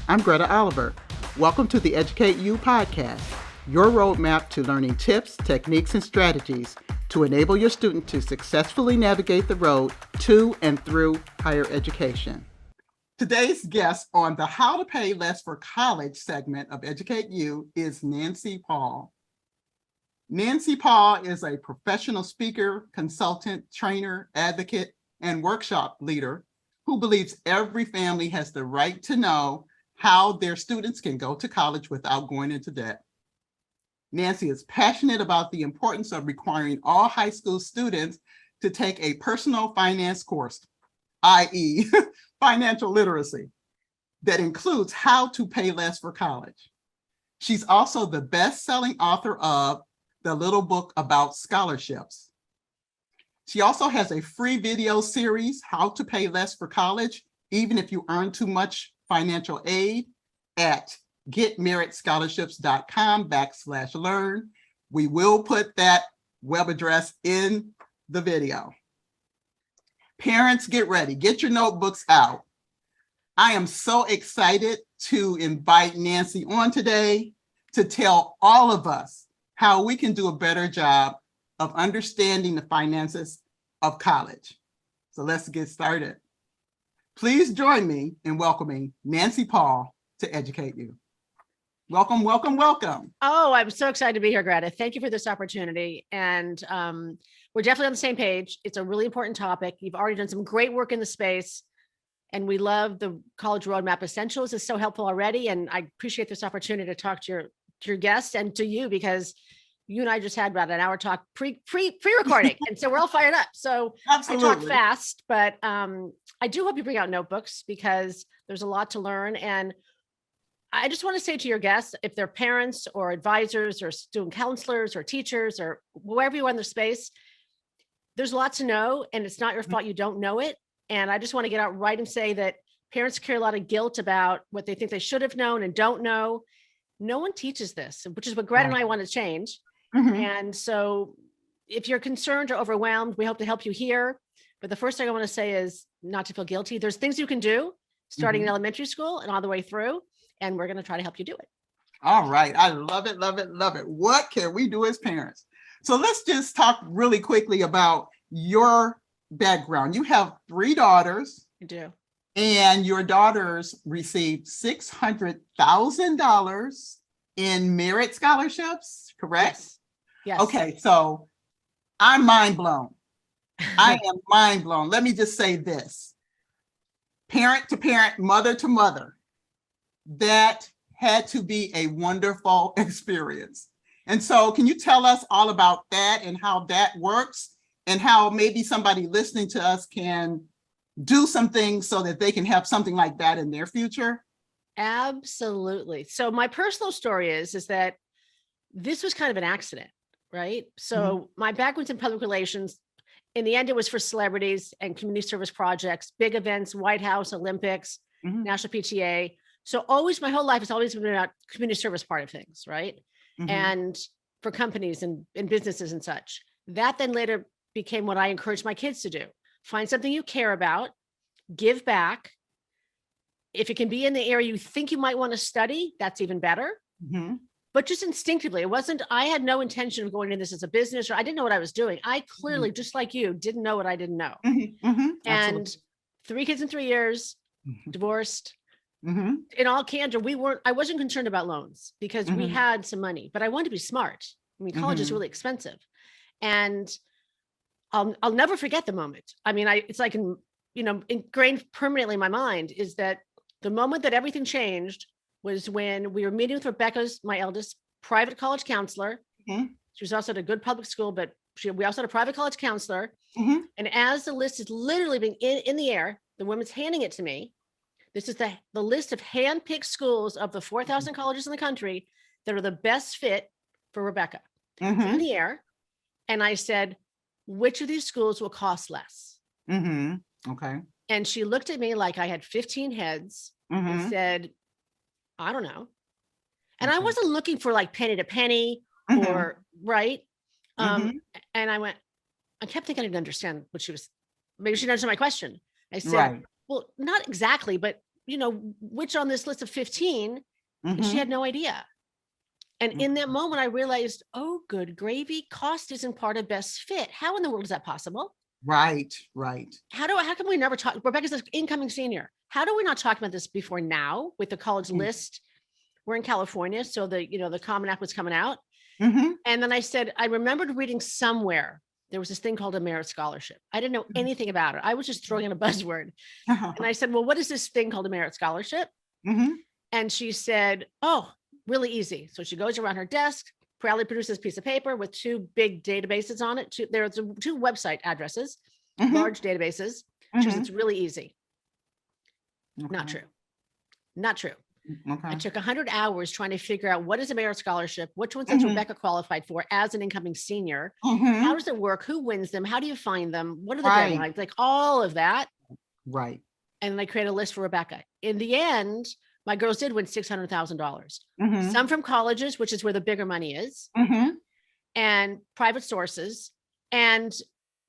I'm Greta Oliver. Welcome to the EducateU podcast, your roadmap to learning tips, techniques, and strategies to enable your student to successfully navigate the road to and through higher education. Today's guest on the How to Pay Less for College segment of EducateU is Nancy Paul. Nancy Paul is a professional speaker, consultant, trainer, advocate, and workshop leader who believes every family has the right to know how their students can go to college without going into debt. Nancy is passionate about the importance of requiring all high school students to take a personal finance course, i.e. financial literacy, that includes how to pay less for college. She's also the best-selling author of The Little Book About Scholarships. She also has a free video series, How to Pay Less for College, even if you earn too much financial aid, at getmeritscholarships.com/learn. We will put that web address in the video. Parents, get ready, get your notebooks out. I am so excited to invite Nancy on today to tell all of us how we can do a better job of understanding the finances of college. So let's get started. Please join me in welcoming Nancy Paul to EducateU. Welcome, welcome, welcome. Oh, I'm so excited to be here, Greta. Thank you for this opportunity. And we're definitely on the same page. It's a really important topic. You've already done some great work in the space. And we love the College Roadmap Essentials. It's so helpful already. And I appreciate this opportunity to talk to your guests and to you, because you and I just had about an hour talk pre-recording. And so we're all fired up. So Absolutely. I talk fast, but I do hope you bring out notebooks because there's a lot to learn. And I just want to say to your guests, if they're parents or advisors or student counselors or teachers or wherever you are in the space, there's a lot to know and it's not your fault you don't know it. And I just want to get out right and say that parents carry a lot of guilt about what they think they should have known and don't know. No one teaches this, which is what Greta and I want to change. Mm-hmm. And so if you're concerned or overwhelmed, we hope to help you here. But the first thing I want to say is not to feel guilty. There's things you can do starting in elementary school and all the way through. And we're going to try to help you do it. All right. I love it, love it, love it. What can we do as parents? So let's just talk really quickly about your background. You have 3 daughters. I do. And your daughters received $600,000 in merit scholarships, correct? Yes. Yes. Okay, so I'm mind blown. I am mind blown. Let me just say this. Parent to parent, mother to mother, that had to be a wonderful experience. And so can you tell us all about that and how that works and how maybe somebody listening to us can do some things so that they can have something like that in their future? Absolutely. So my personal story is that this was kind of an accident, right? So my background's in public relations. In the end, it was for celebrities and community service projects, big events, White House, Olympics, National PTA. So always, my whole life has always been about community service part of things, right? And for companies and businesses and such. That then later became what I encouraged my kids to do. Find something you care about, give back. If it can be in the area you think you might want to study, that's even better. But just instinctively, it wasn't, I had no intention of going into this as a business, or I didn't know what I was doing. I clearly, just like you, didn't know what I didn't know. And 3 kids in 3 years, divorced. In all candor, I wasn't concerned about loans because we had some money, but I wanted to be smart. I mean, college is really expensive. And I'll never forget the moment. I mean, it's like, ingrained permanently in my mind is that the moment that everything changed was when we were meeting with Rebecca's, my eldest, private college counselor. She was also at a good public school, but we also had a private college counselor. And as the list is literally being in the air, the woman's handing it to me. This is the list of hand-picked schools of the 4,000 colleges in the country that are the best fit for Rebecca. In the air. And I said, which of these schools will cost less? Okay. And she looked at me like I had 15 heads and said, I don't know. And I wasn't looking for like penny to penny or right. And I kept thinking I didn't understand what she was, maybe she didn't understand my question. I said, well, not exactly, but which on this list of 15, and she Mhm. had no idea. And in that moment, I realized, oh, good gravy, cost isn't part of best fit. How in the world is that possible? Right. How can we never talk? Rebecca's an incoming senior. How do we not talk about this before now with the college Mhm. list? We're in California, so the Common App was coming out. Mhm. And then I said, I remembered reading somewhere there was this thing called a merit scholarship. I didn't know anything about it. I was just throwing in a buzzword. And I said, well, what is this thing called a merit scholarship? Mhm. And she said, oh, really easy. So she goes around her desk, proudly produces a piece of paper with two big databases on it. There are two website addresses, Mhm. large databases. She goes, Mhm. it's really easy. Not Okay. true. Not true. I Okay. took 100 hours trying to figure out what is a merit scholarship, which ones has Mhm. Rebecca qualified for as an incoming senior, how Mhm. does it work, who wins them, how do you find them, what are the Right. deadlines, like all of that. Right. And I created a list for Rebecca. In the end, my girls did win $600,000. Mhm. Some from colleges, which is where the bigger money is, Mhm. and private sources. And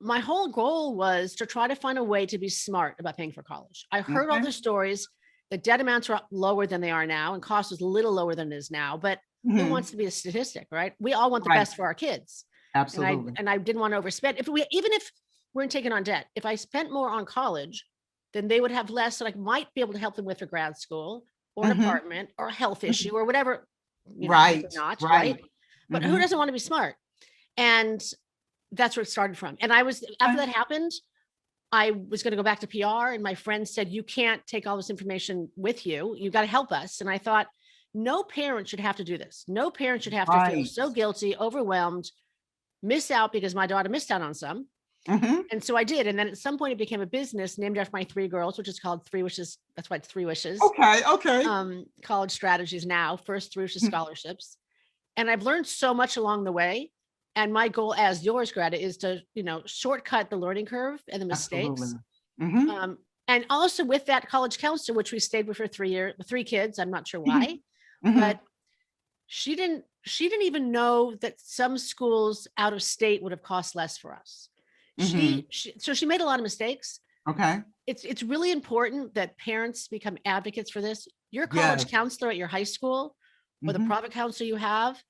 my whole goal was to try to find a way to be smart about paying for college. I heard all Okay. the stories. The debt amounts are lower than they are now, and cost is a little lower than it is now. But who Mhm. wants to be a statistic, right? We all want the Right. best for our kids. Absolutely. And I didn't want to overspend. Even if we're taking on debt, if I spent more on college, then they would have less that I might be able to help them with for grad school or an Mhm. apartment or a health Mhm. issue or whatever, Right. maybe not, Right. right? But who Mhm. doesn't want to be smart? And that's where it started from. And I was, after that happened, I was going to go back to PR, and my friend said, you can't take all this information with you. You got to help us. And I thought, no parent should have to do this. No parent should have to feel Right. so guilty, overwhelmed, miss out because my daughter missed out on some. Mhm. And so I did. And then at some point it became a business named after my three girls, which is called Three Wishes. That's why it's Three Wishes. Okay. Okay. College strategies now, first Three Wishes Mhm. scholarships. And I've learned so much along the way. And my goal, as yours, Greta, is to, shortcut the learning curve and the Absolutely. mistakes. Mhm. And also with that college counselor, which we stayed with for 3 years, 3 kids, I'm not sure why, Mhm. Mhm. but she didn't even know that some schools out of state would have cost less for us. Mhm. So she made a lot of mistakes. Okay. It's really important that parents become advocates for this. Your college Yes. counselor at your high school or the Mhm. private counselor you have,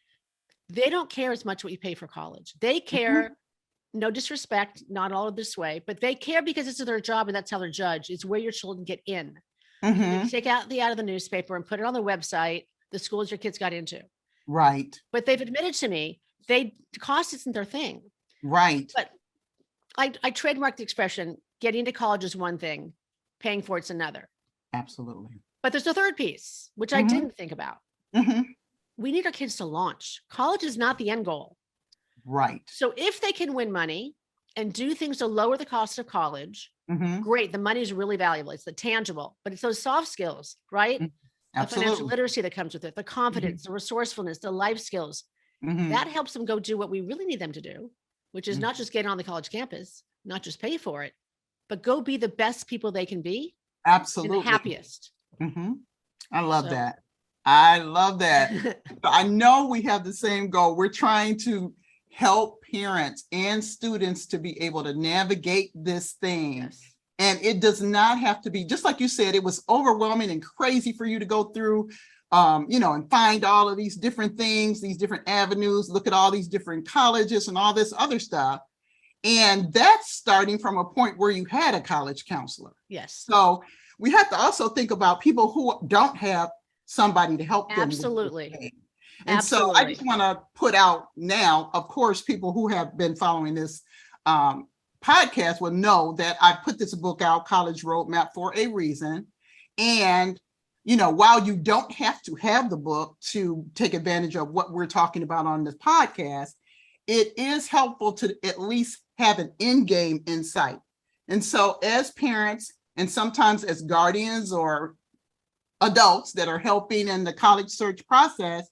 they don't care as much what you pay for college. They Mhm. care, no disrespect, not all of this way, but they care because this is their job and that's how they're judged. It's where your children get in. So they Mhm. take out the ad of the newspaper and put it on the website, the schools your kids got into. Right. But they've admitted to me cost isn't their thing. Right. But I trademarked the expression, getting into college is one thing, paying for it's another. Absolutely. But there's a third piece, which I Mhm. didn't think about. Mhm. We need our kids to launch. College is not the end goal. Right. So if they can win money and do things to lower the cost of college, Mhm. great. The money is really valuable. It's the tangible, but it's those soft skills, right? Mm. The financial Absolutely. literacy that comes with it, the Mhm. confidence, the resourcefulness, the life skills. Mhm. That helps them go do what we really need them to do, which is Mhm. not just get on the college campus, not just pay for it, but go be the best people they can be and the Absolutely. happiest. Mhm. I love So that. I love that. I know we have the same goal. We're trying to help parents and students to be able to navigate this thing. yes, And it does not have to be, just like you said, it was overwhelming and crazy for you to go through, and find all of these different things, these different avenues, look at all these different colleges and all this other stuff. And that's starting from a point where you had a college counselor. yes, So we have to also think about people who don't have somebody to help them with this absolutely, thing. And so I absolutely. just want to put out now, of course, people who have been following this podcast will know that I put this book out, College Roadmap, for a reason. And, while you don't have to have the book to take advantage of what we're talking about on this podcast, it is helpful to at least have an end game in sight. And so as parents, and sometimes as guardians or adults that are helping in the college search process,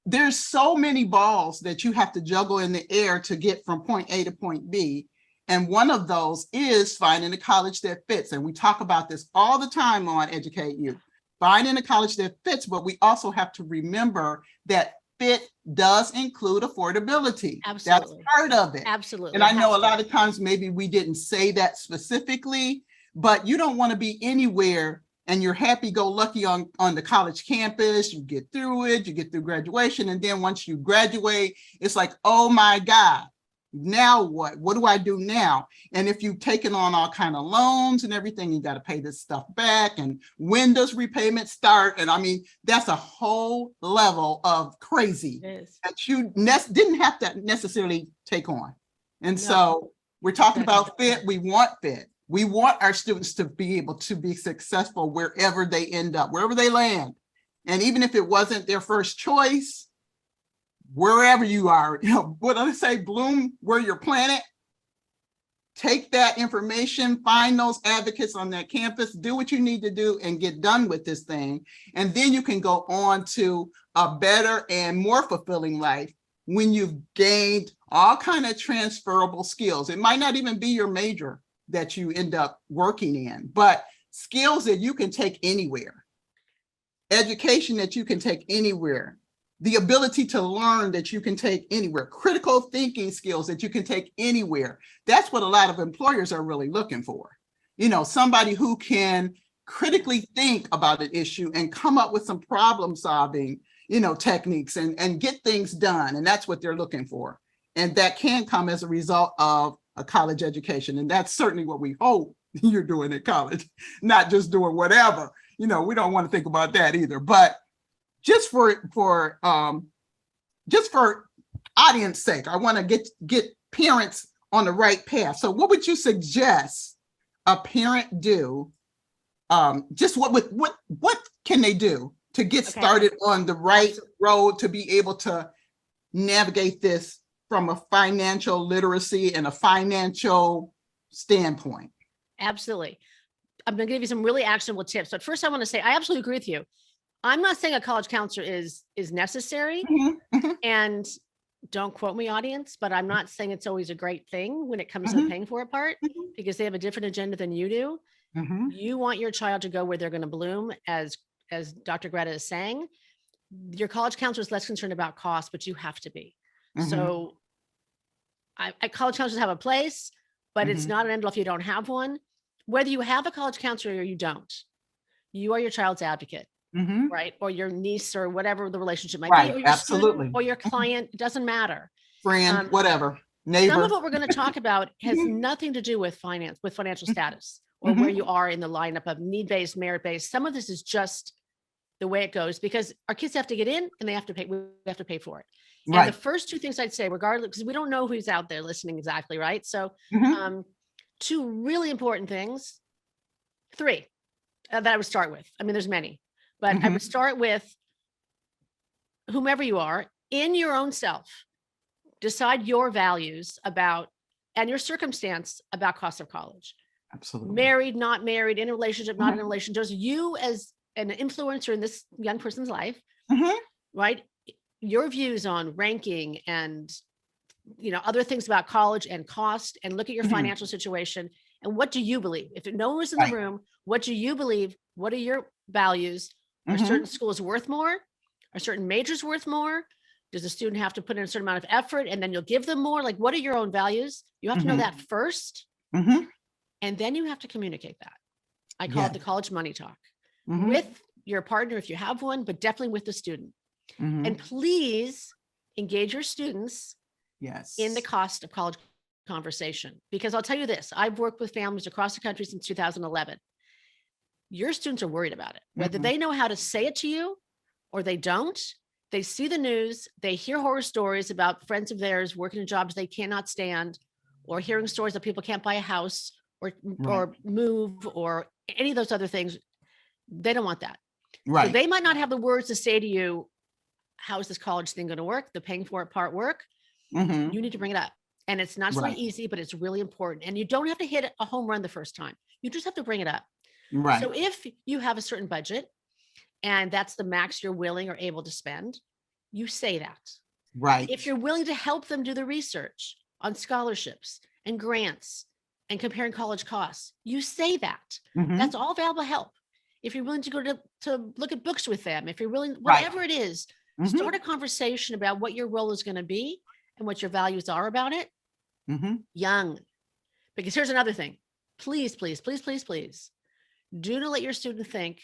there's so many balls that you have to juggle in the air to get from point A to point B. And one of those is finding a college that fits. And we talk about this all the time on EducateU, finding a college that fits, but we also have to remember that fit does include affordability. That's Absolutely. part of it. Absolutely. And It I know has a to. lot of times maybe we didn't say that specifically, but you don't want to be anywhere and you're happy-go-lucky on the college campus. You get through it, you get through graduation, and then once you graduate, it's like, oh my God, now what? What do I do now? And if you've taken on all kind of loans and everything, you got to pay this stuff back. And when does repayment start? And I mean, that's a whole level of crazy that you didn't have to necessarily take on. And so we're talking about fit. We want fit. We want our students to be able to be successful wherever they end up, wherever they land. And even if it wasn't their first choice, wherever you are, what do I say, bloom where you're planted. Take that information, find those advocates on that campus, do what you need to do and get done with this thing. And then you can go on to a better and more fulfilling life when you've gained all kind of transferable skills. It might not even be your major that you end up working in, but skills that you can take anywhere, education that you can take anywhere, the ability to learn that you can take anywhere, critical thinking skills that you can take anywhere. That's what a lot of employers are really looking for. Somebody who can critically think about an issue and come up with some problem solving, techniques and get things done. And that's what they're looking for. And that can come as a result of a college education. And that's certainly what we hope you're doing at college, not just doing whatever. We don't want to think about that either. But just for audience sake, I want to get parents on the right path. So what would you suggest a parent do? Just what can they do to get started on the right road to be able to navigate this from a financial literacy and a financial standpoint? Absolutely. I'm going to give you some really actionable tips. But first I want to say, I absolutely agree with you. I'm not saying a college counselor is necessary. And don't quote me, audience, but I'm not saying it's always a great thing when it comes to the paying for it part, because they have a different agenda than you do. You want your child to go where they're going to bloom, as Dr. Greta is saying. Your college counselor is less concerned about cost, but you have to be. So college counselors have a place, but it's not an end all if you don't have one. Whether you have a college counselor or you don't, you are your child's advocate. Right? Or your niece or whatever the relationship might be, or your student or your client, it doesn't matter. Friend, whatever, neighbor. Some of what we're going to talk about has nothing to do with financial status or where you are in the lineup of need-based, merit-based. Some of this is just the way it goes because our kids have to get in and we have to pay for it. And the first two things I'd say, regardless, because we don't know who's out there listening exactly, right? So two really important things, three that I would start with. I mean, there's many. But I would start with whomever you are, in your own self, decide your values about, and your circumstance about cost of college. Absolutely. Married, not married, in a relationship, not in a relationship. Just you as an influencer in this young person's life, right? Your views on ranking and, other things about college and cost, and look at your financial situation. And what do you believe? If no one was in the room, what do you believe? What are your values? Are certain schools worth more? Are certain majors worth more? Does the student have to put in a certain amount of effort and then you'll give them more? Like, what are your own values? You have to know that first. And then you have to communicate that. I call it the college money talk with your partner, if you have one, but definitely with the student. And please engage your students in the cost of college conversation. Because I'll tell you this, I've worked with families across the country since 2011. Your students are worried about it, whether they know how to say it to you or they don't. They see the news, they hear horror stories about friends of theirs working in jobs they cannot stand, or hearing stories that people can't buy a house or move or any of those other things. They don't want that. So they might not have the words to say to you, how is this college thing going to work? The paying for it part work. You need to bring it up. And it's not so easy, but it's really important. And you don't have to hit a home run the first time. You just have to bring it up. So if you have a certain budget and that's the max you're willing or able to spend, you say that. If you're willing to help them do the research on scholarships and grants and comparing college costs, you say that. That's all valuable help. If you're willing to go to look at books with them, if you're willing, whatever it is, start a conversation about what your role is going to be and what your values are about it. Young. Because here's another thing. Please, please, please, please, please. Do not let your student think,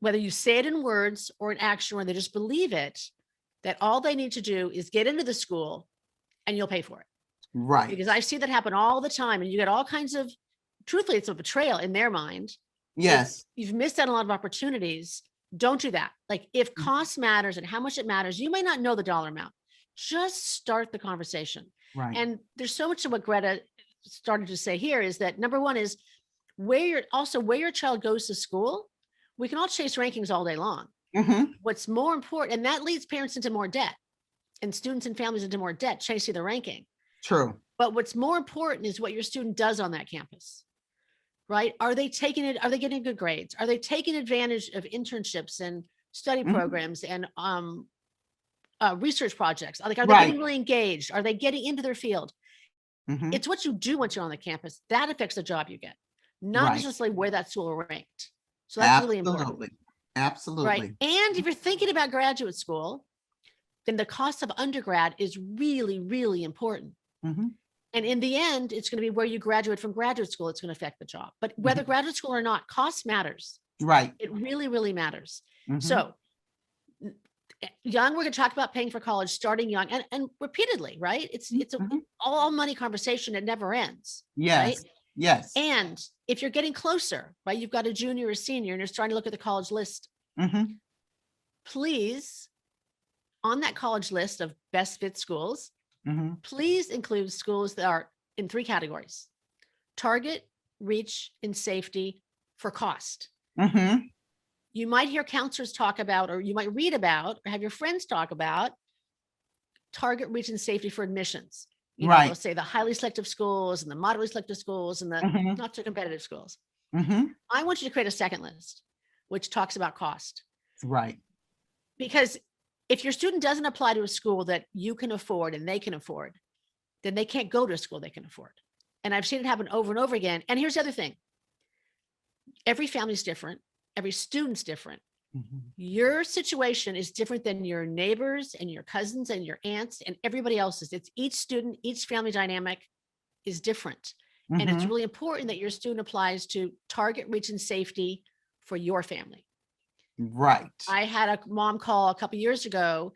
whether you say it in words or in action, or they just believe it, that all they need to do is get into the school and you'll pay for it. Right. Because I see that happen all the time, and you get all kinds of, truthfully, it's a betrayal in their mind. Yes. You've missed out on a lot of opportunities. Don't do that. Like, if cost matters and how much it matters, you may not know the dollar amount. Just start the conversation. Right. And there's so much to what Greta started to say here, is that number one is where your child goes to school. We can all chase rankings all day long. Mm-hmm. What's more important, and that leads parents into more debt and students and families into more debt, chasing the ranking. True. But what's more important is what your student does on that campus, right? Are they taking it? Are they getting good grades? Are they taking advantage of internships and study programs and research projects? Are they getting really engaged? Are they getting into their field? Mm-hmm. It's what you do once you're on the campus that affects the job you get, not necessarily where that school ranked. So that's really important. Absolutely. Right. And if you're thinking about graduate school, then the cost of undergrad is really, really important. Mm-hmm. And in the end, it's going to be where you graduate from graduate school. It's going to affect the job. But whether graduate school or not, cost matters. Right. It really, really matters. Mm-hmm. So young, we're going to talk about paying for college, starting young and repeatedly, right? It's a all money conversation. It never ends. Yes. Right? Yes. And if you're getting closer, right, you've got a junior or senior and you're starting to look at the college list, please, on that college list of best fit schools, please include schools that are in 3 categories: target, reach, and safety for cost. You might hear counselors talk about, or you might read about, or have your friends talk about target, reach, and safety for admissions. They'll say the highly selective schools and the moderately selective schools and the not so competitive schools. I want you to create a second list, which talks about cost. Right. Because if your student doesn't apply to a school that you can afford and they can afford, then they can't go to a school they can afford. And I've seen it happen over and over again. And here's the other thing. Every family is different. Every student's different. Your situation is different than your neighbors and your cousins and your aunts and everybody else's. It's each student, each family dynamic is different. And it's really important that your student applies to target, reach, and safety for your family. Right. I had a mom call a couple of years ago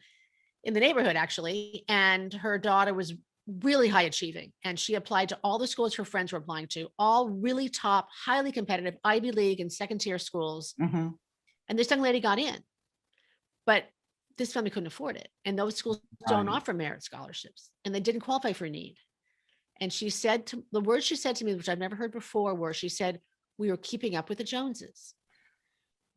in the neighborhood, actually, and her daughter was really high achieving. And she applied to all the schools her friends were applying to, all really top, highly competitive Ivy League and second tier schools. And this young lady got in, but this family couldn't afford it. And those schools don't offer merit scholarships, and they didn't qualify for need. And she said, the words she said to me, which I've never heard before, were, she said, "We were keeping up with the Joneses."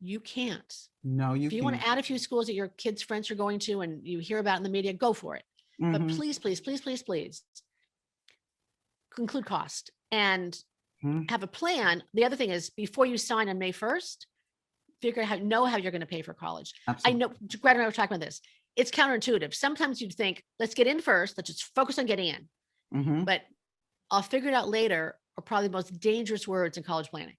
You can't. No, if you want to add a few schools that your kids' friends are going to and you hear about in the media, go for it. But please, please, please, please, please include cost and have a plan. The other thing is, before you sign on May 1st, figure out how you're going to pay for college. Absolutely. I know Greta and I were talking about this. It's counterintuitive. Sometimes you'd think, let's get in first. Let's just focus on getting in. But I'll figure it out later are probably the most dangerous words in college planning.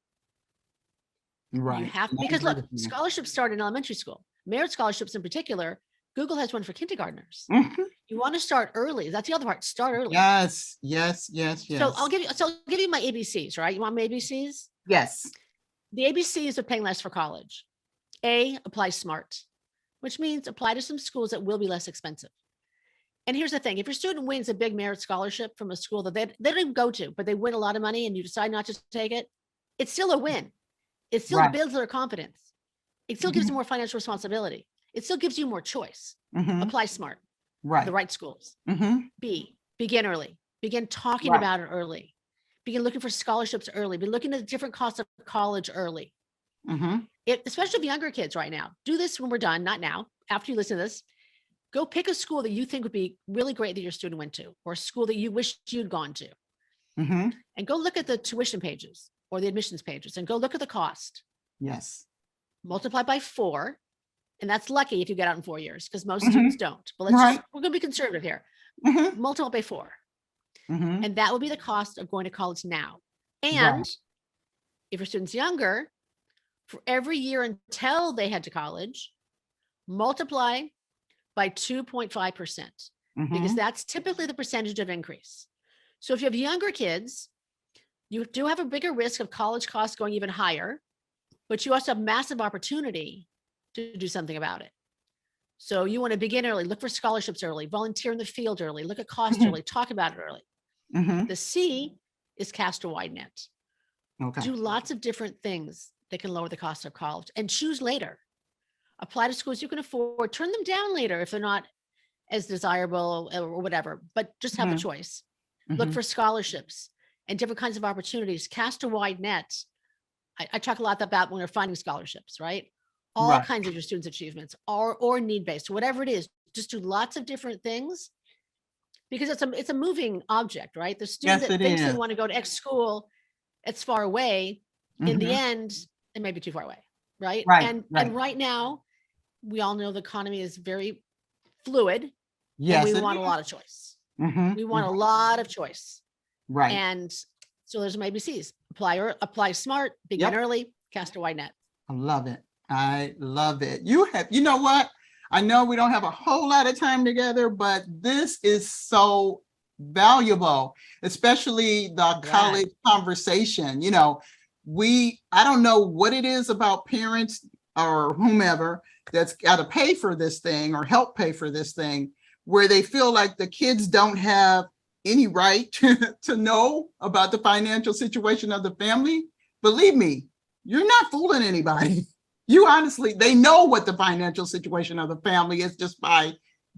Right. You have, because look, scholarships start in elementary school. Merit scholarships in particular, Google has one for kindergartners. You want to start early. That's the other part. Start early. Yes. So I'll give you my ABCs, right? You want my ABCs? Yes. The ABCs of paying less for college. A, apply smart, which means apply to some schools that will be less expensive. And here's the thing. If your student wins a big merit scholarship from a school that they don't even go to, but they win a lot of money and you decide not to take it, it's still a win. It still builds their confidence. It still gives them more financial responsibility. It still gives you more choice. Apply smart. The right schools. B, begin early. Begin talking about it early. Begin looking for scholarships early. Be looking at the different costs of college early. Especially if younger kids right now. Do this when we're done, not now. After you listen to this, go pick a school that you think would be really great that your student went to, or a school that you wish you'd gone to. And go look at the tuition pages or the admissions pages and go look at the cost. Yes. Multiply by 4. And that's lucky if you get out in 4 years, because most students don't. But we're going to be conservative here. Multiply by 4. And that will be the cost of going to college now. And if your student's younger, for every year until they head to college, multiply by 2.5%, because that's typically the percentage of increase. So if you have younger kids, you do have a bigger risk of college costs going even higher, but you also have massive opportunity to do something about it. So you want to begin early, look for scholarships early, volunteer in the field early, look at costs Mhm. early, talk about it early. Mhm. The C is cast a wide net. Okay. Do lots of different things that can lower the cost of college and choose later. Apply to schools you can afford, turn them down later if they're not as desirable or whatever, but just have a Mhm. choice. Look Mhm. for scholarships and different kinds of opportunities. Cast a wide net. I talk a lot about when we're finding scholarships, right? All Right. kinds of your students' achievements or need-based, whatever it is, just do lots of different things because it's a moving object, right? The student Yes, that it thinks they is. want to go to X school, it's far away. In the Mhm. end, it may be too far away, right? Right. And Right. right now, we all know the economy is very fluid and we Yes, it want a is. lot of choice. Mhm. We want Mhm. a lot of choice. Right. And so there's some ABCs. Apply smart, begin Yep. early, cast a wide net. I love it. I love it. You know what? I know we don't have a whole lot of time together, but this is so valuable, especially the Glad. college conversation. I don't know what it is about parents or whomever that's got to pay for this thing or help pay for this thing, where they feel like the kids don't have any right to know about the financial situation of the family. Believe me, you're not fooling anybody. They know what the financial situation of the family is just by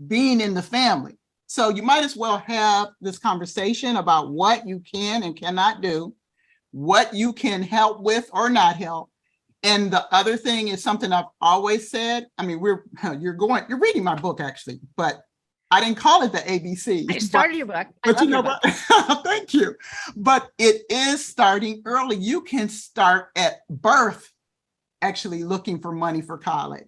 being in the family. So you might as well have this conversation about what you can and cannot do, what you can help with or not help. And the other thing is something I've always said. I mean, you're reading my book actually, but I didn't call it the I ABCs, started your book. I but you love know your book. what? Thank you. But it is starting early. You can start at birth actually looking for money for college.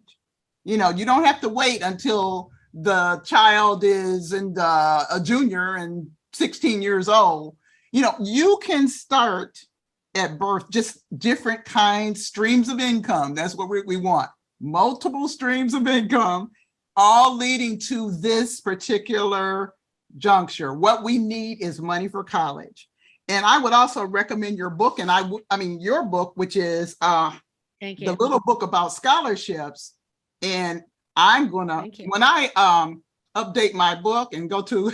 You don't have to wait until the child is a junior and 16 years old. You can start at birth, just different kinds, streams of income. That's what we want. Multiple streams of income, all leading to this particular juncture. What we need is money for college. And I would also recommend your book, and I mean your book, which is Thank the you. little book about scholarships. And I'm gonna, Thank you. when I update my book and go to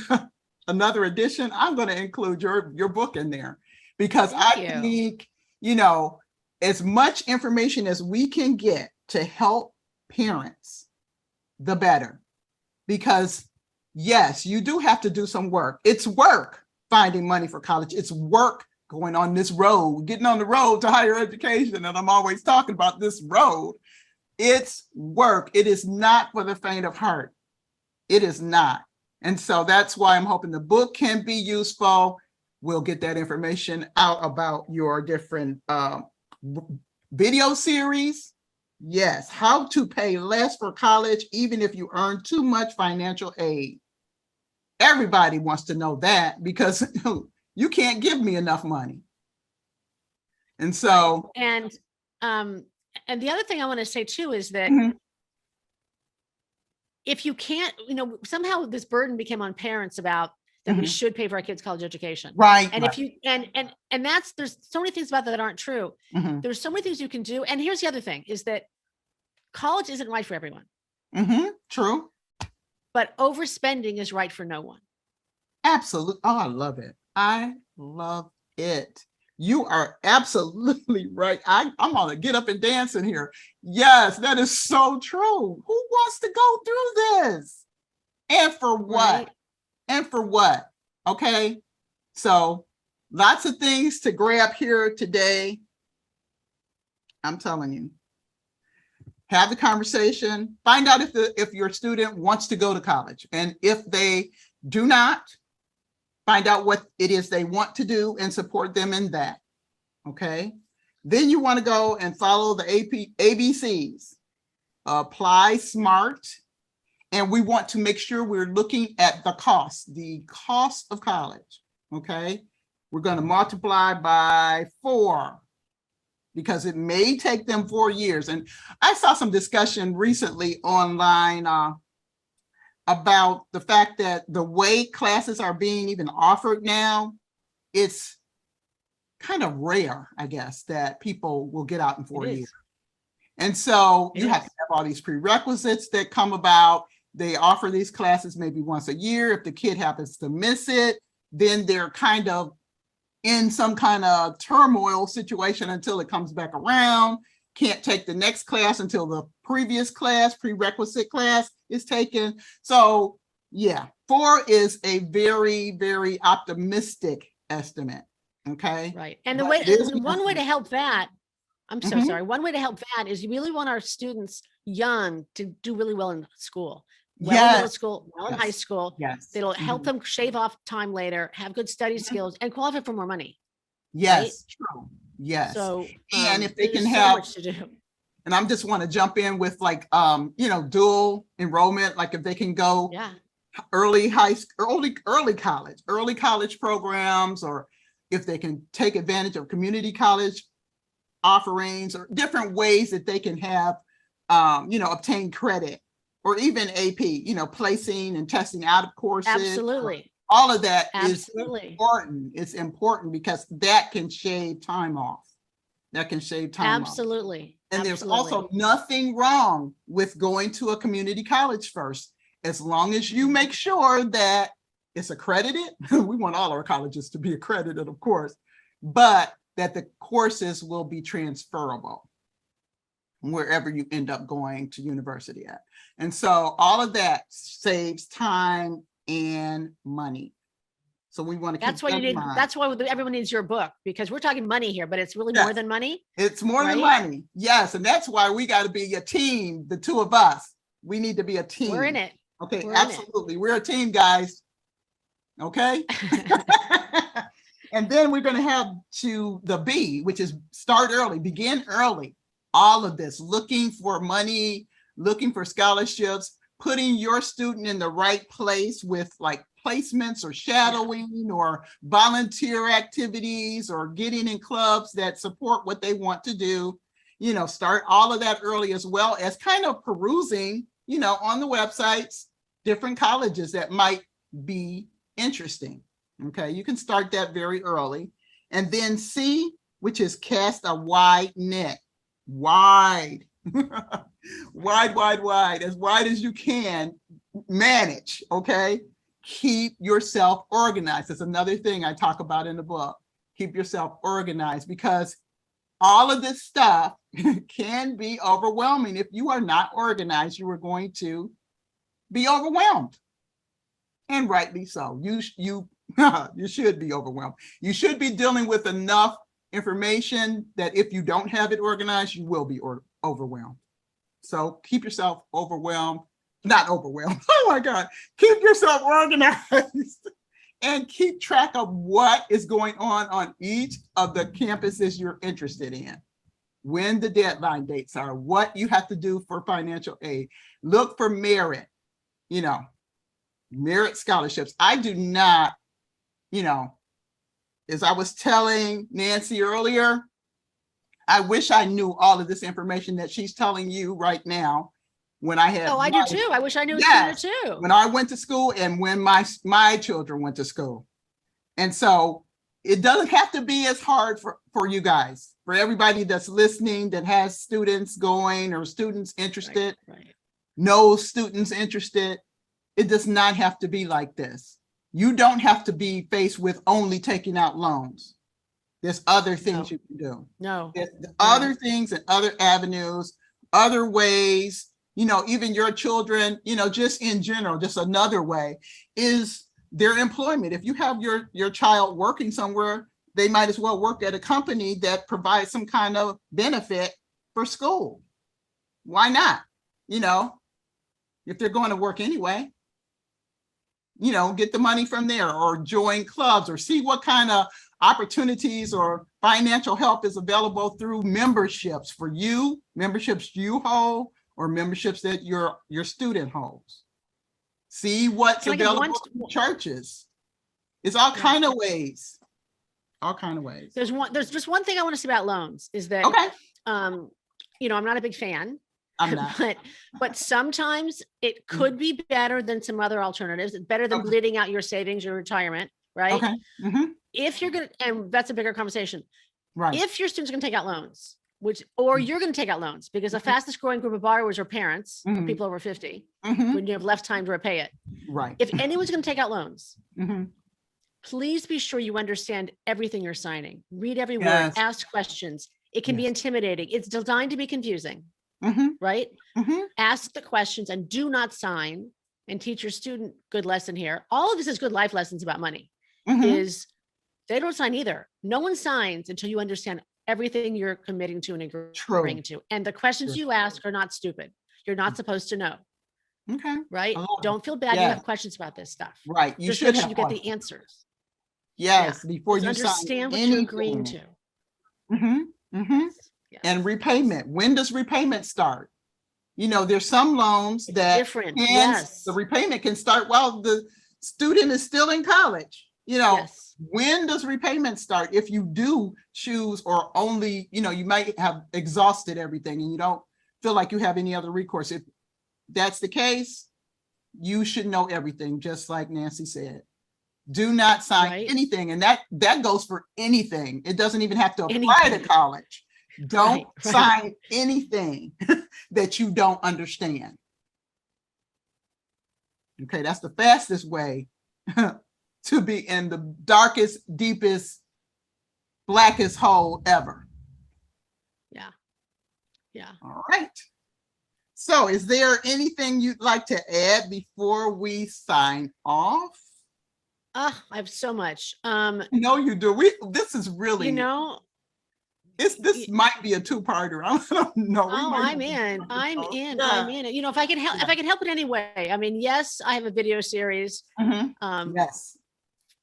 another edition, I'm gonna include your book in there, because Thank I you. think, as much information as we can get to help parents, the better. Because yes, you do have to do some work. It's work finding money for college. It's work going on this road, getting on the road to higher education. And I'm always talking about this road. It's work. It is not for the faint of heart. It is not. And so that's why I'm hoping the book can be useful. We'll get that information out about your different video series. Yes, how to pay less for college, even if you earn too much financial aid. Everybody wants to know that, because you can't give me enough money. And so, And the other thing I want to say too is that mhm, if you can't, somehow this burden became on parents about that we mhm, should pay for our kids' college education. right, And right, if you and that's there's so many things about that aren't true. mhm, There's so many things you can do. And here's the other thing is that college isn't right for everyone, true, but overspending is right for no one. absolutely. Oh, I love it. I love it. You are absolutely right. I'm gonna get up and dance in here. Yes, that is so true. Who wants to go through this? And for what? Right. And for what? Okay. So lots of things to grab here today. I'm telling you. Have the conversation, find out if your student wants to go to college. And if they do not, find out what it is they want to do and support them in that. Okay. Then you want to go and follow the ABCs. Apply smart. And we want to make sure we're looking at the cost of college. Okay. We're going to multiply by 4, because it may take them 4 years. And I saw some discussion recently online about the fact that the way classes are being even offered now, it's kind of rare, I guess, that people will get out in It 4 years. is. And so you have Yes. to have all these prerequisites that come about. They offer these classes maybe once a year. If the kid happens to miss it, then they're kind of in some kind of turmoil situation until it comes back around. Can't take the next class until the previous class, prerequisite class is taken. So yeah, 4 is a very, very optimistic estimate. Okay. Right. And But it is an one way to estimate. help that, I'm so Mhm. sorry. One way to help that is you really want our students young to do really well in school, well in middle Yes. school, well in high Yes. school. Yes. That'll help Mhm. them shave off time later, have good study Mhm. skills, and qualify for more money. Right. Yes. True. Yes. So And if they can there's so have, much to do. and I'm just want to jump in with like, dual enrollment, like if they can go Yeah. early high school, early college programs, or if they can take advantage of community college offerings or different ways that they can have, obtain credit, or even AP, placing and testing out of courses. Absolutely. All of that is Absolutely. important. It's important because that can shave time off. That can shave time off. Absolutely. And there's Absolutely. also nothing wrong with going to a community college first, as long as you make sure that it's accredited. We want all our colleges to be accredited, of course, but that the courses will be transferable wherever you end up going to university at. And so all of that saves time and money. So we want to keep That's why that in mind. that's why everyone needs your book, because we're talking money here, but it's really Yes. more than money. It's more than right? money. Yes. And that's why we got to be a team, the two of us. We need to be a team. We're in it. Okay, We're in it. absolutely. We're a team, guys. Okay. And then we're going to have to the B, which is start early, begin early. All of this, looking for money, looking for scholarships, putting your student in the right place with like placements or shadowing or volunteer activities or getting in clubs that support what they want to do. Start all of that early, as well as kind of perusing, on the websites, different colleges that might be interesting. Okay, you can start that very early. And then C, which is cast a wide net. Wide, wide, as wide as you can. Manage, okay? Keep yourself organized. That's another thing I talk about in the book. Keep yourself organized, because all of this stuff can be overwhelming. If you are not organized, you are going to be overwhelmed. And rightly so. You should be overwhelmed. You should be dealing with enough information that if you don't have it organized, you will be overwhelmed. So keep yourself not overwhelmed. Oh my God. Keep yourself organized and keep track of what is going on each of the campuses you're interested in. When the deadline dates are, what you have to do for financial aid. Look for merit, merit scholarships. I do not, as I was telling Nancy earlier, I wish I knew all of this information that she's telling you right now. When I had, I do too. I wish I knew yes, it too. when I went to school and when my children went to school. And so it doesn't have to be as hard for you guys, for everybody that's listening, that has students going or students interested, Right. No students interested. It does not have to be like this. You don't have to be faced with only taking out loans. There's other things you can do. No. There's other things and other avenues, other ways, even your children, just in general, just another way is their employment. If you have your child working somewhere, they might as well work at a company that provides some kind of benefit for school. Why not? If they're going to work anyway, get the money from there, or join clubs, or see what kind of opportunities or financial help is available through memberships for you, memberships you hold, or memberships that your student holds. See what's available from churches. It's all kind of ways. All kind of ways. There's just one thing I want to say about loans is that, okay. I'm not a big fan. I'm not. But sometimes it could be better than some other alternatives. It's better than bleeding out your savings, your retirement, right? Okay. Mm-hmm. If you're going to, and that's a bigger conversation. Right. If your students are going to take out loans, or you're going to take out loans, because the fastest growing group of borrowers are parents or people over 50 when you have less time to repay it. Right. If anyone's going to take out loans, Mm-hmm. please be sure you understand everything you're signing. Read every word, Yes. ask questions. It can be intimidating. It's designed to be confusing, Mm-hmm. right? Mm-hmm. Ask the questions and do not sign, and teach your student. Good lesson here. All of this is good life lessons about money. Mm-hmm. Is they don't sign either. No one signs until you understand everything you're committing to and agreeing to. And the questions you ask are not stupid. You're not supposed to know. Okay. Right? Don't feel bad. You have questions about this stuff. Right. You just should make sure have you get the answers. Yes. Before you understand what sign you're agreeing to. Mm-hmm. Mm-hmm. Yes. And repayment. When does repayment start? You know, there's some loans that different. The repayment can start while the student is still in college. You know, when does repayment start? If you do choose, or only, you know, you might have exhausted everything and you don't feel like you have any other recourse. If that's the case, you should know everything, just like Nancy said. Do not sign anything. And that goes for anything. It doesn't even have to apply to college. Don't sign anything that you don't understand. Okay, that's the fastest way to be in the darkest, deepest, blackest hole ever. Yeah. Yeah. All right. So is there anything you'd like to add before we sign off? I have so much. No, you do. This is really, you know, this might be a two-parter. I don't know. I'm in. You know, if I can help in any way. I mean, yes, I have a video series. Yes.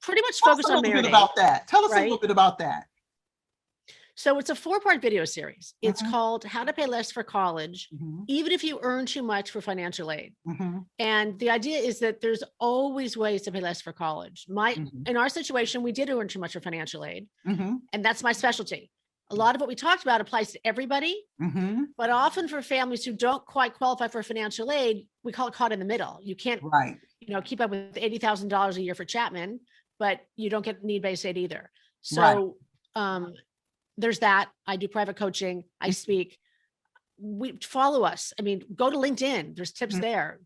Pretty much focused on merit. About that. Tell us a little bit about that. So it's a 4-part video series. It's called How to Pay Less for College, even if you earn too much for financial aid. And the idea is that there's always ways to pay less for college. In our situation, we did earn too much for financial aid, and that's my specialty. A lot of what we talked about applies to everybody, but often for families who don't quite qualify for financial aid, we call it caught in the middle. You can't, keep up with $80,000 a year for Chapman, but you don't get need-based aid either. So there's that. I do private coaching. I speak. Follow us. I mean, go to LinkedIn. There's tips there.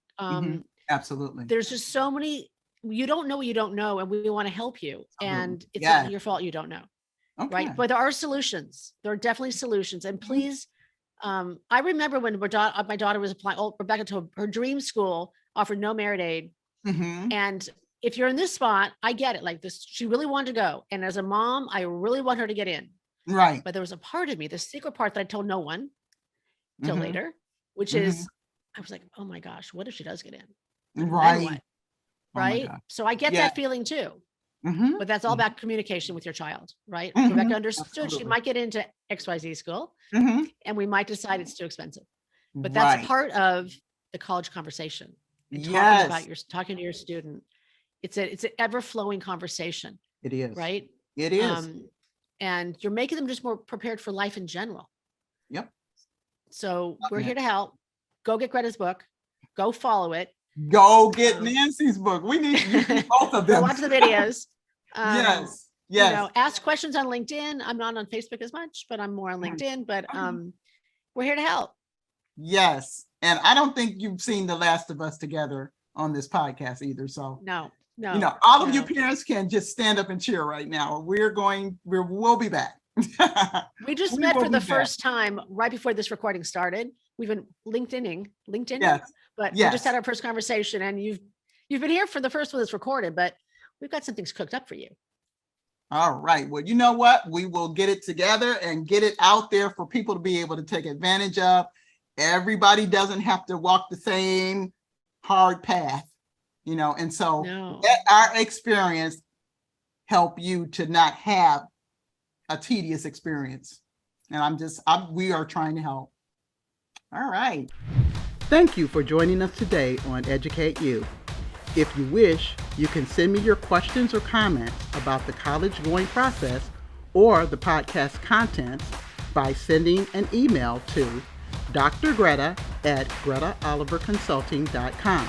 Absolutely. There's just so many. You don't know what you don't know, and we want to help you. And it's not your fault you don't know. Right. But there are solutions. There are definitely solutions. And please, I remember when my daughter was applying, Rebecca told her dream school offered no merit aid. And if you're in this spot, I get it. Like this, she really wanted to go. And as a mom, I really want her to get in. Right. But there was a part of me, the secret part that I told no one till later, which is, I was like, oh my gosh, what if she does get in? Right. What? Right. So I get that feeling too. But that's all about communication with your child, right? Rebecca understood she might get into XYZ school and we might decide it's too expensive. But that's part of the college conversation. And talking to your student. It's an ever-flowing conversation. It is. Right? It is. And you're making them just more prepared for life in general. Yep. So we're here to help. Go get Greta's book. Go follow it. Go get Nancy's book. We need both of them. Watch the videos. Yes. You know, ask questions on LinkedIn. I'm not on Facebook as much, but I'm more on LinkedIn. But we're here to help. Yes. And I don't think you've seen The Last of Us together on this podcast either. So no. You know, all of you parents can just stand up and cheer right now. We'll be back. We just met for the first time right before this recording started. We've been LinkedIning, but we just had our first conversation, and you've been here for the first one that's recorded, but we've got some things cooked up for you. All right. Well, you know what? We will get it together and get it out there for people to be able to take advantage of. Everybody doesn't have to walk the same hard path, you know, and so let our experience help you to not have a tedious experience. And we are trying to help. All right. Thank you for joining us today on EducateU. If you wish, you can send me your questions or comments about the college going process or the podcast contents by sending an email to Dr. Greta at gretaoliverconsulting.com.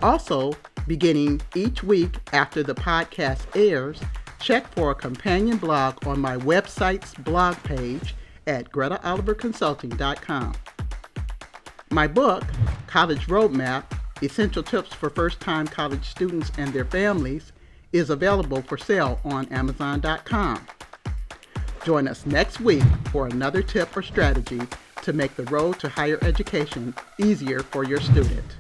Also, beginning each week after the podcast airs, check for a companion blog on my website's blog page at gretaoliverconsulting.com. My book, College Roadmap, Essential Tips for First-Time College Students and Their Families, is available for sale on Amazon.com. Join us next week for another tip or strategy to make the road to higher education easier for your student.